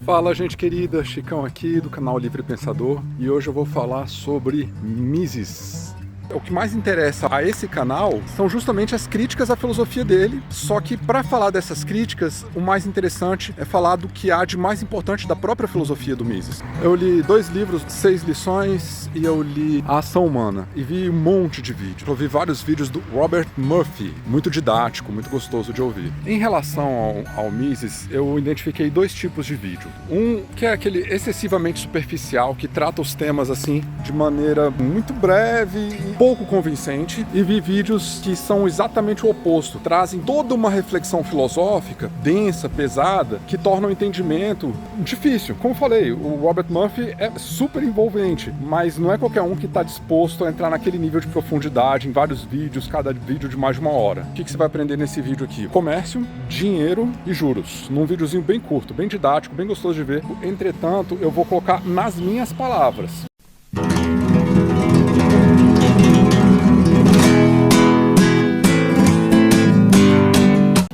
Fala, gente querida, Chicão aqui do canal Livre Pensador e hoje eu vou falar sobre Mises. O que mais interessa a esse canal são justamente as críticas à filosofia dele, só que para falar dessas críticas, o mais interessante é falar do que há de mais importante da própria filosofia do Mises. Eu li 2 livros, 6 lições, e eu li A Ação Humana, e vi um monte de vídeos. Eu vi vários vídeos do Robert Murphy, muito didático, muito gostoso de ouvir. Em relação ao Mises, eu identifiquei 2 tipos de vídeo. Um que é aquele excessivamente superficial, que trata os temas assim de maneira muito breve e pouco convincente, e vi vídeos que são exatamente o oposto, trazem toda uma reflexão filosófica, densa, pesada, que torna o entendimento difícil. Como falei, o Robert Murphy é super envolvente, mas não é qualquer um que está disposto a entrar naquele nível de profundidade em vários vídeos, cada vídeo de mais de 1 hora. O que você vai aprender nesse vídeo aqui? Comércio, dinheiro e juros, num videozinho bem curto, bem didático, bem gostoso de ver. Entretanto, eu vou colocar nas minhas palavras.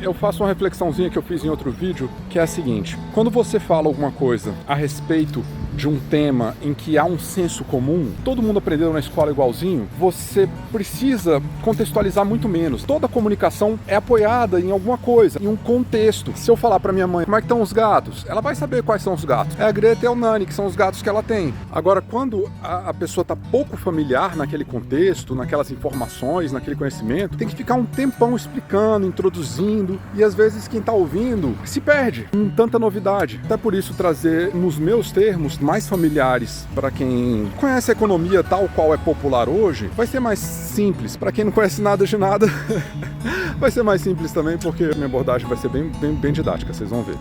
Eu faço uma reflexãozinha que eu fiz em outro vídeo, que é a seguinte: quando você fala alguma coisa a respeito de um tema em que há um senso comum, todo mundo aprendeu na escola igualzinho, você precisa contextualizar muito menos. Toda comunicação é apoiada em alguma coisa, em um contexto. Se eu falar para minha mãe como é que estão os gatos, ela vai saber quais são os gatos. É a Greta e o Nani, que são os gatos que ela tem. Agora, quando a pessoa está pouco familiar naquele contexto, naquelas informações, naquele conhecimento, tem que ficar um tempão explicando, introduzindo, e às vezes quem está ouvindo se perde em tanta novidade. Até por isso trazer nos meus termos mais familiares para quem conhece a economia tal qual é popular hoje, vai ser mais simples. Para quem não conhece nada de nada, vai ser mais simples também, porque a minha abordagem vai ser bem didática, vocês vão ver.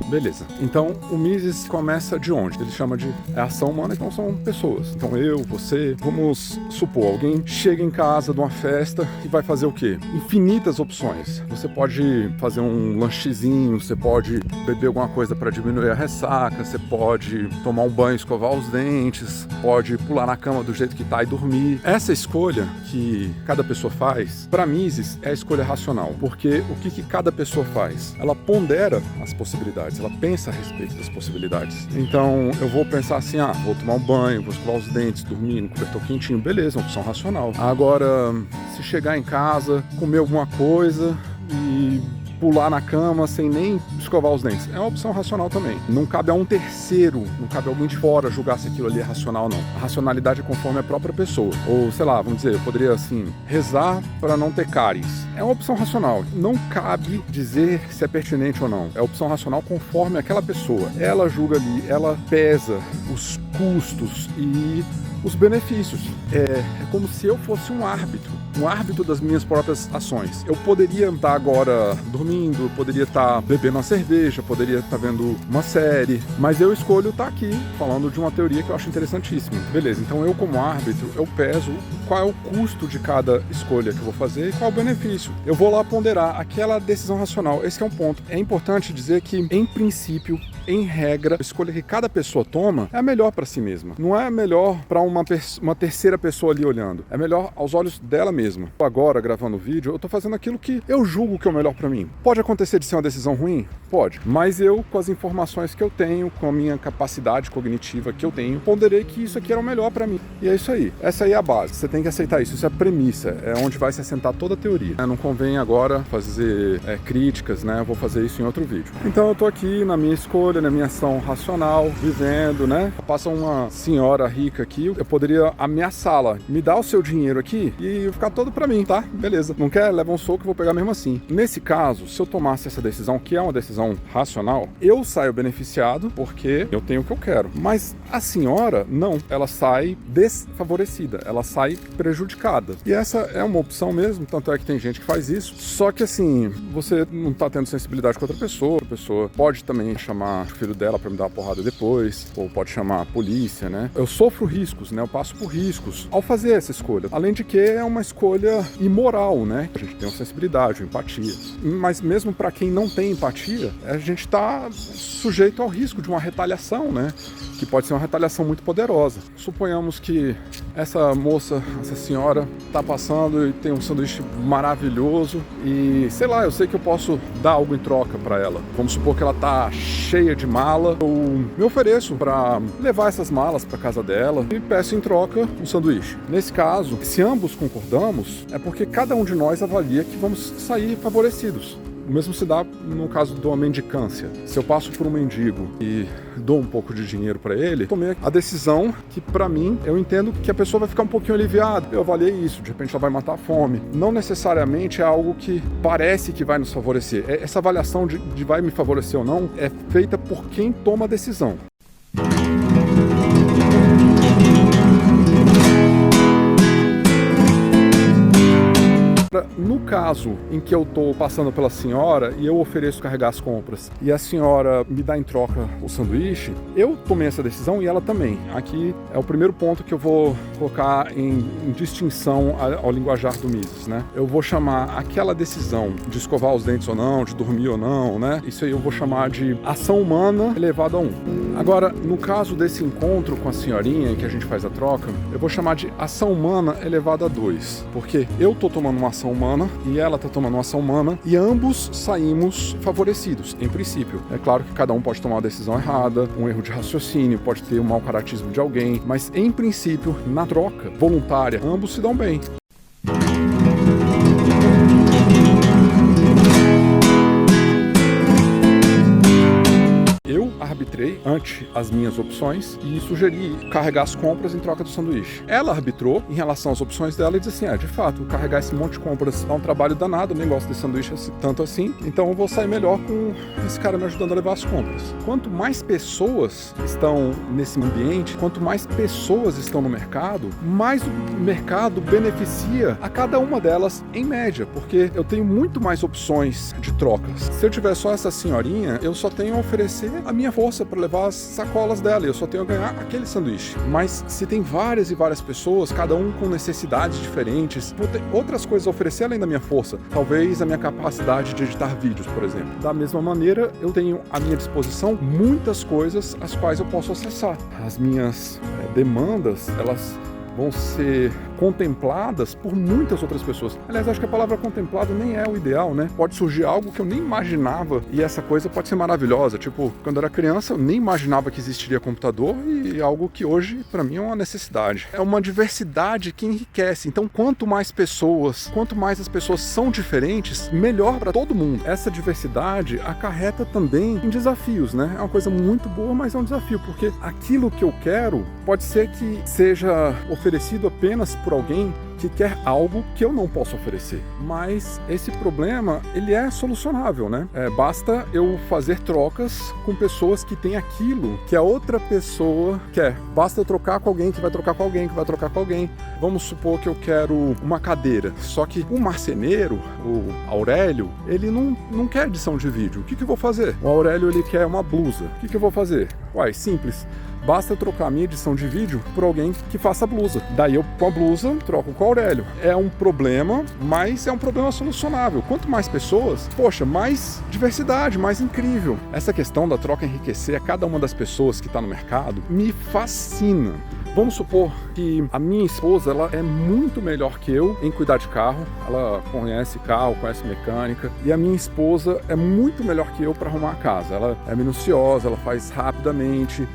Beleza, então o Mises começa de onde? Ele chama de ação humana, então são pessoas. Então eu, você, vamos supor, alguém chega em casa de uma festa e vai fazer o quê? Infinitas opções. Você pode fazer um lanchezinho, você pode beber alguma coisa para diminuir a ressaca, você pode tomar um banho, escovar os dentes, pode pular na cama do jeito que tá e dormir. Essa escolha que cada pessoa faz, para Mises, é a escolha racional, porque o que cada pessoa faz? Ela pondera as possibilidades, ela pensa a respeito das possibilidades. Então eu vou pensar assim, vou tomar um banho, vou escovar os dentes, dormir no cobertor quentinho, beleza, uma opção racional. Agora, se chegar em casa, comer alguma coisa e pular na cama sem nem escovar os dentes, é uma opção racional também. Não cabe a um terceiro, não cabe a alguém de fora julgar se aquilo ali é racional ou não. A racionalidade é conforme a própria pessoa. Ou, sei lá, vamos dizer, eu poderia, assim, rezar para não ter cáries. É uma opção racional. Não cabe dizer se é pertinente ou não. É opção racional conforme aquela pessoa. Ela julga ali, ela pesa os custos e os benefícios. É como se eu fosse um árbitro das minhas próprias ações. Eu poderia estar agora dormindo, eu poderia estar bebendo uma cerveja, poderia estar vendo uma série, mas eu escolho estar aqui falando de uma teoria que eu acho interessantíssima. Beleza, então eu como árbitro, eu peso qual é o custo de cada escolha que eu vou fazer e qual é o benefício. Eu vou lá ponderar aquela decisão racional. Esse é um ponto. É importante dizer que, em princípio, em regra, a escolha que cada pessoa toma é a melhor para si mesma. Não é a melhor para uma terceira pessoa ali olhando. É melhor aos olhos dela mesma. Agora, gravando o vídeo, eu tô fazendo aquilo que eu julgo que é o melhor para mim. Pode acontecer de ser uma decisão ruim? Pode. Mas eu, com as informações que eu tenho, com a minha capacidade cognitiva que eu tenho, ponderei que isso aqui era o melhor para mim. E é isso aí. Essa aí é a base. Você tem que aceitar isso. Isso é a premissa. É onde vai se assentar toda a teoria. Não convém agora fazer críticas, né? Eu vou fazer isso em outro vídeo. Então eu tô aqui na minha escolha, na minha ação racional, vivendo, né? Passa uma senhora rica aqui, eu poderia ameaçá-la. Me dá o seu dinheiro aqui e ficar todo pra mim, tá? Beleza. Não quer? Leva um soco, eu vou pegar mesmo assim. Nesse caso, se eu tomasse essa decisão, que é uma decisão racional, eu saio beneficiado porque eu tenho o que eu quero. Mas a senhora, não. Ela sai desfavorecida. Ela sai prejudicada. E essa é uma opção mesmo, tanto é que tem gente que faz isso. Só que assim, você não tá tendo sensibilidade com outra pessoa. A pessoa pode também chamar o filho dela pra me dar uma porrada depois, ou pode chamar a polícia, né? Eu sofro riscos, né? Eu passo por riscos ao fazer essa escolha. Além de que é uma escolha imoral, né? A gente tem uma sensibilidade, uma empatia. Mas mesmo para quem não tem empatia, a gente tá sujeito ao risco de uma retaliação, né? Que pode ser uma retaliação muito poderosa. Suponhamos que essa moça essa senhora tá passando e tem um sanduíche maravilhoso e, sei lá, eu sei que eu posso dar algo em troca para ela. Vamos supor que ela tá cheia de mala, eu me ofereço para levar essas malas para casa dela e peço em troca um sanduíche. Nesse caso, se ambos concordamos, é porque cada um de nós avalia que vamos sair favorecidos. O mesmo se dá no caso de uma mendicância. Se eu passo por um mendigo e dou um pouco de dinheiro para ele, tomei a decisão que, para mim, eu entendo que a pessoa vai ficar um pouquinho aliviada. Eu avaliei isso, de repente ela vai matar a fome. Não necessariamente é algo que parece que vai nos favorecer. Essa avaliação de vai me favorecer ou não é feita por quem toma a decisão. No caso em que eu estou passando pela senhora e eu ofereço carregar as compras e a senhora me dá em troca o sanduíche, eu tomei essa decisão e ela também. Aqui é o primeiro ponto que eu vou colocar em distinção ao linguajar do Mises, né? Eu vou chamar aquela decisão de escovar os dentes ou não, de dormir ou não, né? Isso aí eu vou chamar de ação humana elevado a 1. Agora, no caso desse encontro com a senhorinha em que a gente faz a troca, eu vou chamar de ação humana elevada a 2, porque eu tô tomando uma ação humana e ela tá tomando uma ação humana e ambos saímos favorecidos, em princípio. É claro que cada um pode tomar uma decisão errada, um erro de raciocínio, pode ter um mau caratismo de alguém, mas em princípio, na troca voluntária, ambos se dão bem. Arbitrei ante as minhas opções e sugeri carregar as compras em troca do sanduíche. Ela arbitrou em relação às opções dela e disse assim, de fato, carregar esse monte de compras dá um trabalho danado, eu nem gosto desse sanduíche tanto assim, então eu vou sair melhor com esse cara me ajudando a levar as compras. Quanto mais pessoas estão nesse ambiente, quanto mais pessoas estão no mercado, mais o mercado beneficia a cada uma delas em média, porque eu tenho muito mais opções de trocas. Se eu tiver só essa senhorinha, eu só tenho a oferecer a minha força para levar as sacolas dela e eu só tenho a ganhar aquele sanduíche. Mas se tem várias e várias pessoas, cada um com necessidades diferentes, vou ter outras coisas a oferecer além da minha força. Talvez a minha capacidade de editar vídeos, por exemplo. Da mesma maneira, eu tenho à minha disposição muitas coisas as quais eu posso acessar. As minhas demandas, elas vão ser contempladas por muitas outras pessoas. Aliás, acho que a palavra contemplado nem é o ideal, né? Pode surgir algo que eu nem imaginava e essa coisa pode ser maravilhosa. Tipo, quando eu era criança, eu nem imaginava que existiria computador e algo que hoje, para mim, é uma necessidade. É uma diversidade que enriquece. Então, quanto mais as pessoas são diferentes, melhor para todo mundo. Essa diversidade acarreta também em desafios, né? É uma coisa muito boa, mas é um desafio, porque aquilo que eu quero pode ser que seja oferecido apenas por alguém que quer algo que eu não posso oferecer. Mas esse problema, ele é solucionável, né? Basta eu fazer trocas com pessoas que têm aquilo que a outra pessoa quer. Basta eu trocar com alguém que vai trocar com alguém que vai trocar com alguém. Vamos supor que eu quero uma cadeira. Só que o marceneiro, o Aurélio, ele não quer edição de vídeo. O que eu vou fazer? O Aurélio, ele quer uma blusa. O que eu vou fazer? Uai, simples. Basta eu trocar a minha edição de vídeo por alguém que faça a blusa. Daí eu, com a blusa, troco com o Aurélio. É um problema, mas é um problema solucionável. Quanto mais pessoas, poxa, mais diversidade, mais incrível. Essa questão da troca enriquecer a cada uma das pessoas que está no mercado me fascina. Vamos supor que a minha esposa, ela é muito melhor que eu em cuidar de carro. Ela conhece carro, conhece mecânica. E a minha esposa é muito melhor que eu para arrumar a casa. Ela é minuciosa, ela faz rapidamente,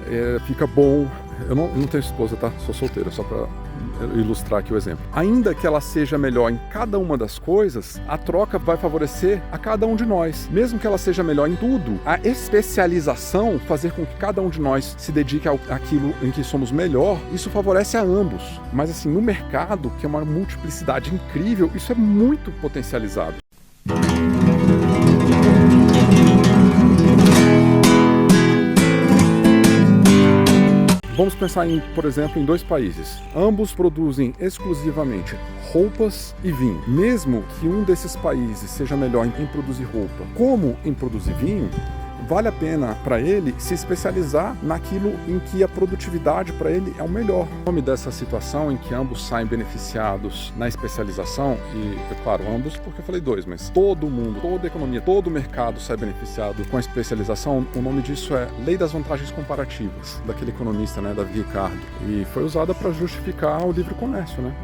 fica bom. Eu não tenho esposa, tá? Sou solteiro, só para ilustrar aqui o exemplo. Ainda que ela seja melhor em cada uma das coisas, a troca vai favorecer a cada um de nós. Mesmo que ela seja melhor em tudo, a especialização, fazer com que cada um de nós se dedique àquilo em que somos melhor, isso favorece a ambos. Mas assim, no mercado, que é uma multiplicidade incrível, isso é muito potencializado. Vamos pensar, por exemplo, em dois países. Ambos produzem exclusivamente roupas e vinho. Mesmo que um desses países seja melhor em produzir roupa como em produzir vinho, vale a pena para ele se especializar naquilo em que a produtividade para ele é o melhor. O nome dessa situação em que ambos saem beneficiados na especialização, e é claro, ambos porque eu falei dois, mas todo mundo, toda a economia, todo o mercado sai beneficiado com a especialização, o nome disso é Lei das Vantagens Comparativas, daquele economista, né, Davi Ricardo, e foi usada para justificar o livre comércio, né?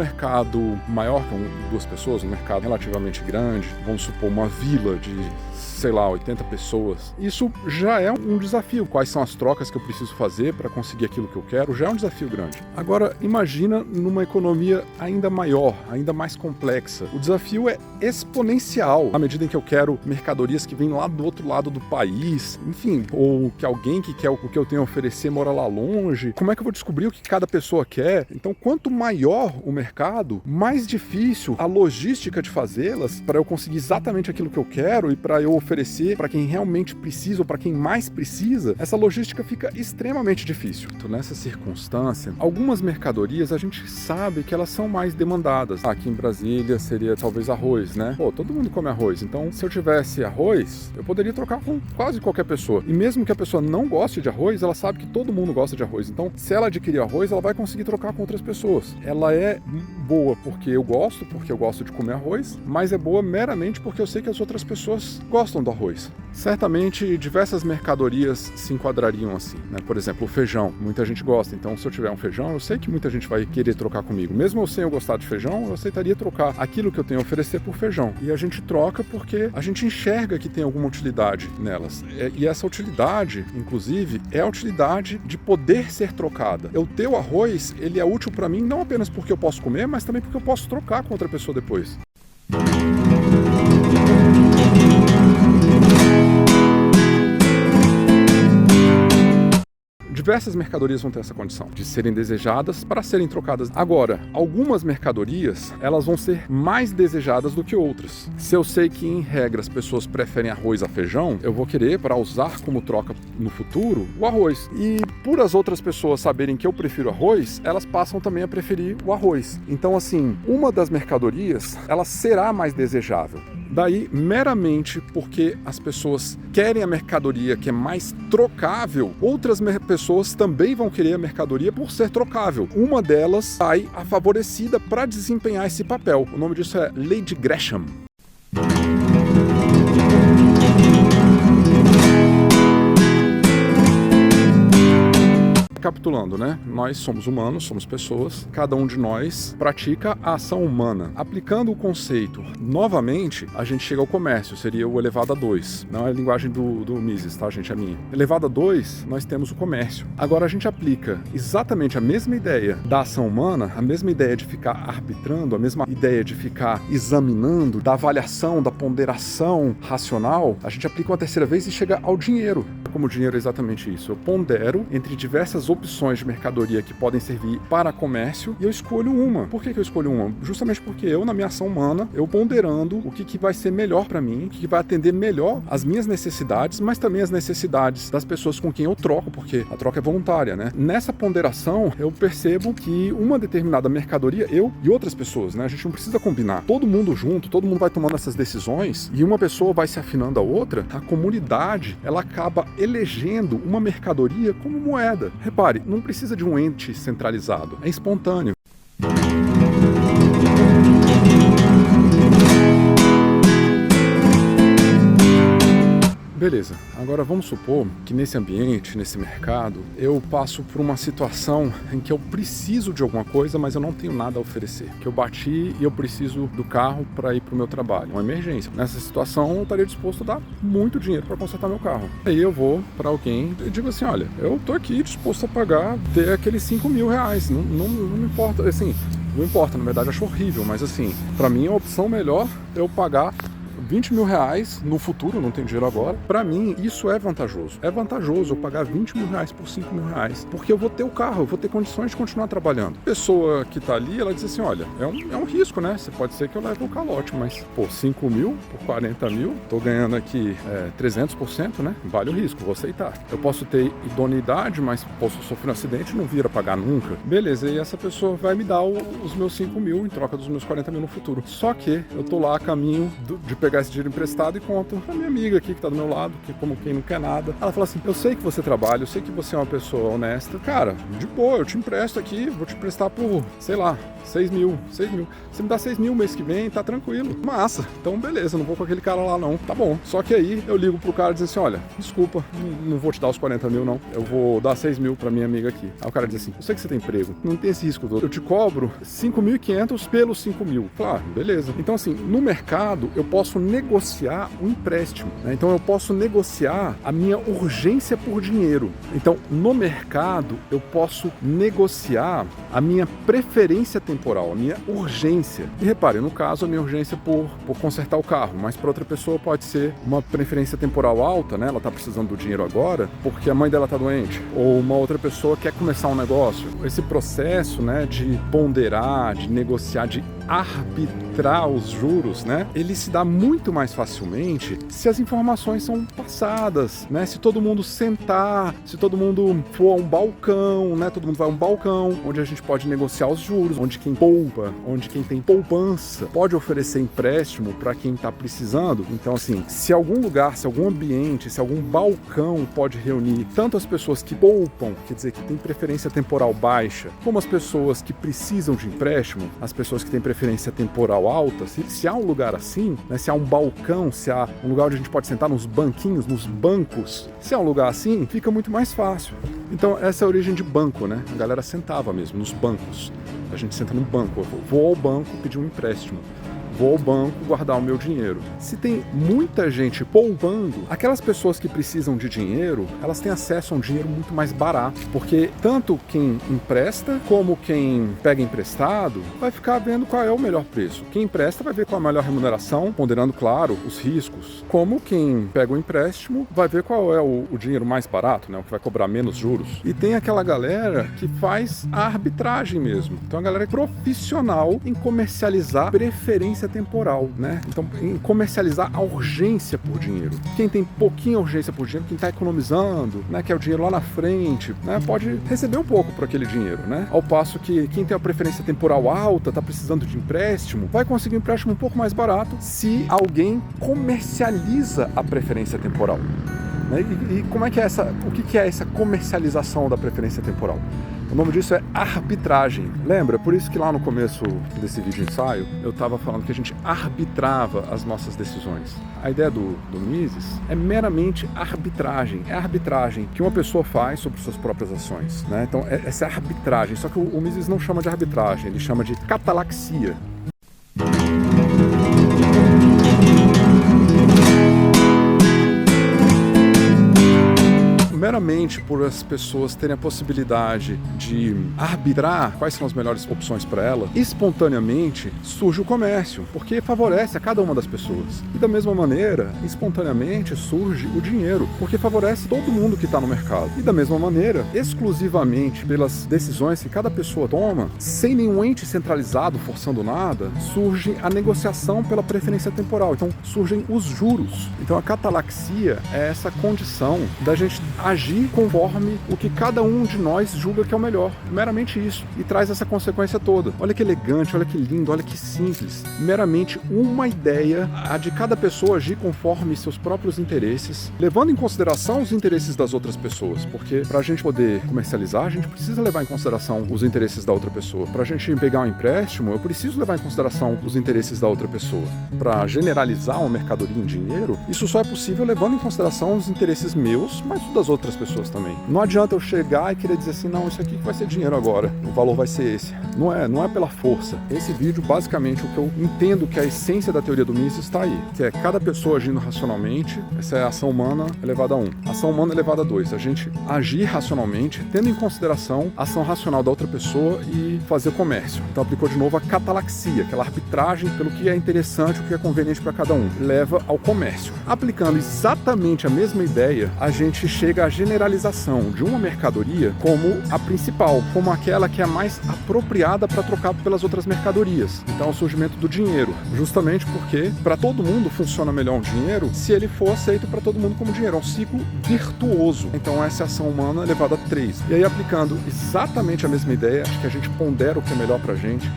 mercado maior que duas pessoas, um mercado relativamente grande, vamos supor uma vila de, sei lá, 80 pessoas, isso já é um desafio. Quais são as trocas que eu preciso fazer para conseguir aquilo que eu quero? Já é um desafio grande. Agora, imagina numa economia ainda maior, ainda mais complexa. O desafio é exponencial. À medida em que eu quero mercadorias que vêm lá do outro lado do país, enfim, ou que alguém que quer o que eu tenho a oferecer mora lá longe, como é que eu vou descobrir o que cada pessoa quer? Então, quanto maior o mercado, mais difícil a logística de fazê-las para eu conseguir exatamente aquilo que eu quero e para eu oferecer para quem realmente precisa ou para quem mais precisa, essa logística fica extremamente difícil. Então, nessa circunstância, algumas mercadorias a gente sabe que elas são mais demandadas. Aqui em Brasília seria talvez arroz, né? Pô, todo mundo come arroz, então se eu tivesse arroz, eu poderia trocar com quase qualquer pessoa. E mesmo que a pessoa não goste de arroz, ela sabe que todo mundo gosta de arroz. Então, se ela adquirir arroz, ela vai conseguir trocar com outras pessoas. Ela é boa porque eu gosto de comer arroz, mas é boa meramente porque eu sei que as outras pessoas gostam do arroz. Certamente, diversas mercadorias se enquadrariam assim, né? Por exemplo, o feijão. Muita gente gosta, então se eu tiver um feijão, eu sei que muita gente vai querer trocar comigo. Mesmo eu sem eu gostar de feijão, eu aceitaria trocar aquilo que eu tenho a oferecer por feijão. E a gente troca porque a gente enxerga que tem alguma utilidade nelas. E essa utilidade, inclusive, é a utilidade de poder ser trocada. Eu ter o arroz, ele é útil para mim não apenas porque eu posso comer, mas também porque eu posso trocar com outra pessoa depois. Diversas mercadorias vão ter essa condição de serem desejadas para serem trocadas. Agora, algumas mercadorias, elas vão ser mais desejadas do que outras. Se eu sei que, em regra, as pessoas preferem arroz a feijão, eu vou querer, para usar como troca no futuro, o arroz. E por as outras pessoas saberem que eu prefiro arroz, elas passam também a preferir o arroz. Então, assim, uma das mercadorias, ela será mais desejável. Daí, meramente porque as pessoas querem a mercadoria que é mais trocável, outras pessoas também vão querer a mercadoria por ser trocável. Uma delas sai favorecida para desempenhar esse papel. O nome disso é Lei de Gresham. Recapitulando, né? Nós somos humanos, somos pessoas, cada um de nós pratica a ação humana. Aplicando o conceito novamente, a gente chega ao comércio, seria o elevado a 2. Não é a linguagem do Mises, tá, gente? É minha. Elevado a 2, nós temos o comércio. Agora a gente aplica exatamente a mesma ideia da ação humana, a mesma ideia de ficar arbitrando, a mesma ideia de ficar examinando, da avaliação, da ponderação racional, a gente aplica uma terceira vez e chega ao dinheiro. Como o dinheiro é exatamente isso. Eu pondero entre diversas opções de mercadoria que podem servir para comércio e eu escolho uma. Por que eu escolho uma? Justamente porque eu, na minha ação humana, eu ponderando o que vai ser melhor para mim, o que vai atender melhor as minhas necessidades, mas também as necessidades das pessoas com quem eu troco, porque a troca é voluntária, né? Nessa ponderação, eu percebo que uma determinada mercadoria, eu e outras pessoas, né? A gente não precisa combinar. Todo mundo junto, todo mundo vai tomando essas decisões e uma pessoa vai se afinando à outra, a comunidade, ela acaba elegendo uma mercadoria como moeda. Repare, não precisa de um ente centralizado, é espontâneo. Beleza, agora vamos supor que nesse ambiente, nesse mercado, eu passo por uma situação em que eu preciso de alguma coisa, mas eu não tenho nada a oferecer. Que eu bati e eu preciso do carro para ir para o meu trabalho. Uma emergência. Nessa situação, eu estaria disposto a dar muito dinheiro para consertar meu carro. Aí eu vou para alguém e digo assim, olha, eu tô aqui disposto a pagar, ter aqueles 5 mil reais. Não me importa, assim, não importa, na verdade acho horrível, mas assim, para mim a opção melhor é eu pagar 20 mil reais no futuro, não tenho dinheiro agora. Pra mim, isso é vantajoso. É vantajoso eu pagar 20 mil reais por 5 mil reais, porque eu vou ter o carro, eu vou ter condições de continuar trabalhando. A pessoa que tá ali, ela diz assim, olha, é um risco, né? Você pode ser que eu leve o calote, mas, pô, 5 mil por 40 mil, tô ganhando aqui 300%, né? Vale o risco, vou aceitar. Eu posso ter idoneidade, mas posso sofrer um acidente e não vir a pagar nunca. Beleza, e essa pessoa vai me dar os meus 5 mil em troca dos meus 40 mil no futuro. Só que eu tô lá a caminho de pegar pegar esse dinheiro emprestado e conto pra minha amiga aqui que tá do meu lado, que como quem não quer nada. Ela fala assim, eu sei que você trabalha, eu sei que você é uma pessoa honesta. Cara, de boa, eu te empresto aqui, vou te emprestar por, sei lá, 6 mil. Você me dá 6 mil mês que vem, tá tranquilo. Massa. Então, beleza, não vou com aquele cara lá não. Tá bom. Só que aí eu ligo pro cara e diz assim, olha, desculpa, não vou te dar os 40 mil não. Eu vou dar 6 mil pra minha amiga aqui. Aí o cara diz assim, eu sei que você tem emprego, não tem esse risco todo. Eu te cobro 5.500 pelos 5 mil. Claro, beleza. Então, assim, no mercado eu posso negociar um empréstimo, né? Então eu posso negociar a minha urgência por dinheiro. Então, no mercado eu posso negociar a minha preferência temporal, a minha urgência. E repare, no caso, a minha urgência por consertar o carro, mas para outra pessoa pode ser uma preferência temporal alta, né? Ela está precisando do dinheiro agora porque a mãe dela está doente, ou uma outra pessoa quer começar um negócio. Esse processo, né, de ponderar, de negociar, de arbitrar os juros, né, ele se dá muito mais facilmente se as informações são passadas, né, se todo mundo sentar, se todo mundo for a um balcão, né, todo mundo vai a um balcão, onde a gente pode negociar os juros, onde quem poupa, onde quem tem poupança pode oferecer empréstimo para quem está precisando. Então, assim, se algum lugar, se algum ambiente, se algum balcão pode reunir tanto as pessoas que poupam, quer dizer, que têm preferência temporal baixa, como as pessoas que precisam de empréstimo, as pessoas que têm preferência temporal alta, se há um lugar assim, né, se há um balcão, se há um lugar onde a gente pode sentar nos banquinhos, nos bancos, se há um lugar assim, fica muito mais fácil. Então, essa é a origem de banco, né? A galera sentava mesmo nos bancos. A gente senta no banco, eu vou ao banco pedir um empréstimo. Vou ao banco guardar o meu dinheiro. Se tem muita gente poupando, aquelas pessoas que precisam de dinheiro, elas têm acesso a um dinheiro muito mais barato, porque tanto quem empresta como quem pega emprestado vai ficar vendo qual é o melhor preço. Quem empresta vai ver qual é a melhor remuneração, ponderando, claro, os riscos. Como quem pega o empréstimo vai ver qual é o dinheiro mais barato, né, o que vai cobrar menos juros. E tem aquela galera que faz a arbitragem mesmo. Então a galera é profissional em comercializar preferência temporal, né? Então, em comercializar a urgência por dinheiro. Quem tem pouquinha urgência por dinheiro, quem está economizando, né, quer o dinheiro lá na frente, né, pode receber um pouco por aquele dinheiro, né? Ao passo que quem tem a preferência temporal alta, está precisando de empréstimo, vai conseguir um empréstimo um pouco mais barato se alguém comercializa a preferência temporal. Né? E como é que é o que é essa comercialização da preferência temporal? O nome disso é arbitragem. Lembra? Por isso que lá no começo desse vídeo ensaio, eu estava falando que a gente arbitrava as nossas decisões. A ideia do Mises é meramente arbitragem. É a arbitragem que uma pessoa faz sobre suas próprias ações. Né? Então, essa é a arbitragem. Só que o Mises não chama de arbitragem, ele chama de catalaxia. Meramente por as pessoas terem a possibilidade de arbitrar quais são as melhores opções para ela, espontaneamente surge o comércio, porque favorece a cada uma das pessoas. E da mesma maneira, espontaneamente surge o dinheiro, porque favorece todo mundo que está no mercado. E da mesma maneira, exclusivamente pelas decisões que cada pessoa toma, sem nenhum ente centralizado forçando nada, surge a negociação pela preferência temporal. Então surgem os juros. Então a catalaxia é essa condição da gente agir conforme o que cada um de nós julga que é o melhor. Meramente isso. E traz essa consequência toda. Olha que elegante, olha que lindo, olha que simples. Meramente uma ideia, a de cada pessoa agir conforme seus próprios interesses, levando em consideração os interesses das outras pessoas. Porque para a gente poder comercializar, a gente precisa levar em consideração os interesses da outra pessoa. Para a gente pegar um empréstimo, eu preciso levar em consideração os interesses da outra pessoa. Para generalizar uma mercadoria em dinheiro, isso só é possível levando em consideração os interesses meus, mas os das outras pessoas também. Não adianta eu chegar e querer dizer assim, não, isso aqui vai ser dinheiro agora, o valor vai ser esse. Não é pela força. Esse vídeo, basicamente, o que eu entendo que a essência da teoria do Mises está aí, que é cada pessoa agindo racionalmente. Essa é a ação humana elevada a 1. Ação humana elevada a 2. A gente agir racionalmente, tendo em consideração a ação racional da outra pessoa e fazer comércio. Então aplicou de novo a catalaxia, aquela arbitragem pelo que é interessante, o que é conveniente para cada um. Leva ao comércio. Aplicando exatamente a mesma ideia, a gente chega a generalização de uma mercadoria como a principal, como aquela que é mais apropriada para trocar pelas outras mercadorias. Então, o surgimento do dinheiro, justamente porque para todo mundo funciona melhor o dinheiro se ele for aceito para todo mundo como dinheiro. É um ciclo virtuoso. Então, essa é a ação humana elevada a 3. E aí, aplicando exatamente a mesma ideia, acho que a gente pondera o que é melhor para a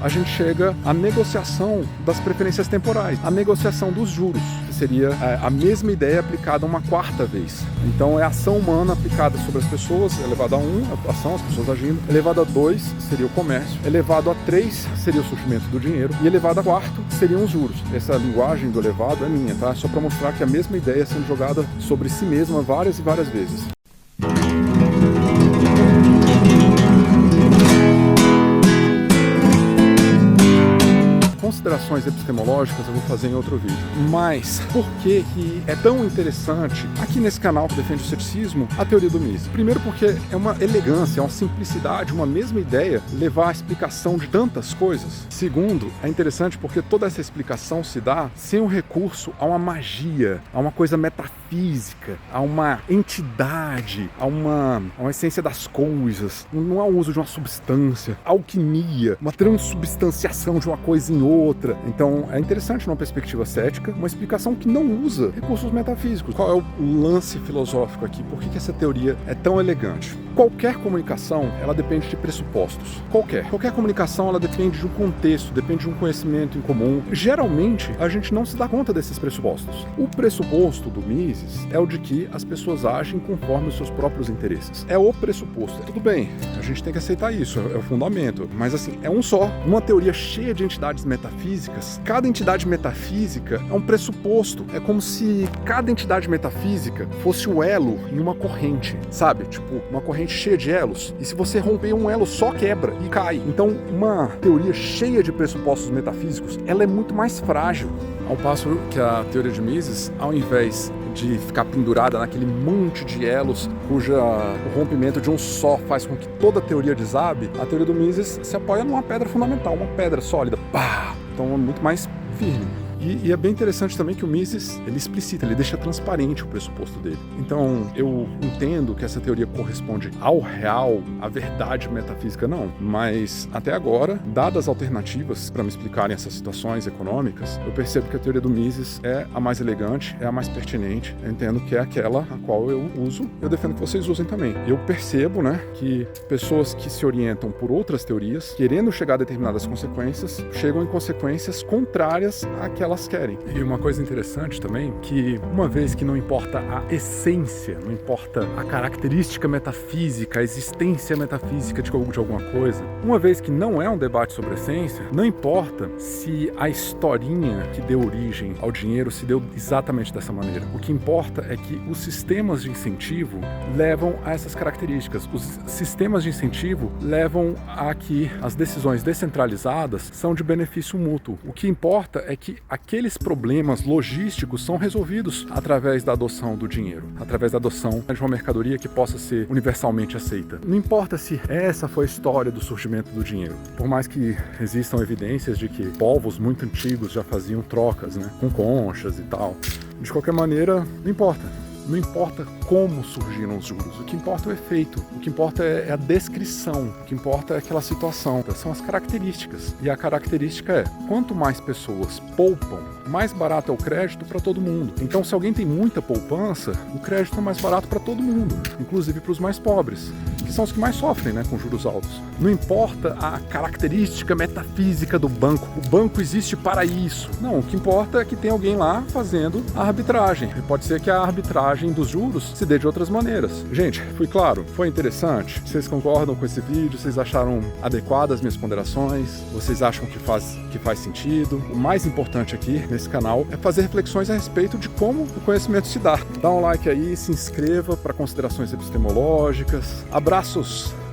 gente chega à negociação das preferências temporais, a negociação dos juros, que seria a mesma ideia aplicada uma quarta vez. Então, é a ação humana aplicada sobre as pessoas, elevado a 1, a ação, as pessoas agindo, elevado a 2 seria o comércio, elevado a 3 seria o surgimento do dinheiro e elevado a 4 seriam os juros. Essa linguagem do elevado é minha, tá? Só para mostrar que a mesma ideia é sendo jogada sobre si mesma várias e várias vezes. Considerações epistemológicas eu vou fazer em outro vídeo. Mas por que é tão interessante aqui nesse canal que defende o ceticismo a teoria do Mises? Primeiro porque é uma elegância, é uma simplicidade, uma mesma ideia levar à explicação de tantas coisas. Segundo, é interessante porque toda essa explicação se dá sem o recurso a uma magia, a uma coisa metafísica, a uma entidade, a uma essência das coisas. Não há o uso de uma substância, alquimia, uma transubstanciação de uma coisa em outra. Então é interessante numa perspectiva cética, uma explicação que não usa recursos metafísicos. Qual é o lance filosófico aqui? Por que essa teoria é tão elegante? Qualquer comunicação, ela depende de pressupostos. Qualquer comunicação, ela depende de um contexto, depende de um conhecimento em comum. Geralmente, a gente não se dá conta desses pressupostos. O pressuposto do Mises é o de que as pessoas agem conforme os seus próprios interesses. É o pressuposto. Tudo bem, a gente tem que aceitar isso, é o fundamento. Mas assim, é um só. Uma teoria cheia de entidades metafísicas, cada entidade metafísica é um pressuposto. É como se cada entidade metafísica fosse o elo em uma corrente, sabe? Tipo, uma corrente cheia de elos, e se você romper um elo só quebra e cai. Então, uma teoria cheia de pressupostos metafísicos, ela é muito mais frágil. Ao passo que a teoria de Mises, ao invés de ficar pendurada naquele monte de elos cuja o rompimento de um só faz com que toda a teoria desabe, a teoria do Mises se apoia numa pedra fundamental, uma pedra sólida. Pá! Então é muito mais firme. E é bem interessante também que o Mises, ele explicita, ele deixa transparente o pressuposto dele. Então, eu entendo que essa teoria corresponde ao real, à verdade metafísica, não. Mas, até agora, dadas alternativas para me explicarem essas situações econômicas, eu percebo que a teoria do Mises é a mais elegante, é a mais pertinente. Eu entendo que é aquela a qual eu uso, eu defendo que vocês usem também. Eu percebo, que pessoas que se orientam por outras teorias, querendo chegar a determinadas consequências, chegam em consequências contrárias àquelas querem. E uma coisa interessante também, que uma vez que não importa a essência, não importa a característica metafísica, a existência metafísica de alguma coisa, uma vez que não é um debate sobre essência, não importa se a historinha que deu origem ao dinheiro se deu exatamente dessa maneira. O que importa é que os sistemas de incentivo levam a essas características. Os sistemas de incentivo levam a que as decisões descentralizadas são de benefício mútuo. O que importa é que aqueles problemas logísticos são resolvidos através da adoção do dinheiro, através da adoção de uma mercadoria que possa ser universalmente aceita. Não importa se essa foi a história do surgimento do dinheiro. Por mais que existam evidências de que povos muito antigos já faziam trocas, com conchas e tal. De qualquer maneira, não importa. Não importa como surgiram os juros, o que importa é o efeito, o que importa é a descrição, o que importa é aquela situação, são as características. E a característica é, quanto mais pessoas poupam, mais barato é o crédito para todo mundo. Então, se alguém tem muita poupança, o crédito é mais barato para todo mundo, inclusive para os mais pobres, que são os que mais sofrem, com juros altos. Não importa a característica metafísica do banco, o banco existe para isso. Não, o que importa é que tem alguém lá fazendo a arbitragem. E pode ser que a arbitragem dos juros se dê de outras maneiras. Gente, fui claro? Foi interessante? Vocês concordam com esse vídeo? Vocês acharam adequadas as minhas ponderações? Vocês acham que faz sentido? O mais importante aqui nesse canal é fazer reflexões a respeito de como o conhecimento se dá. Dá um like aí, se inscreva para considerações epistemológicas. Abraços!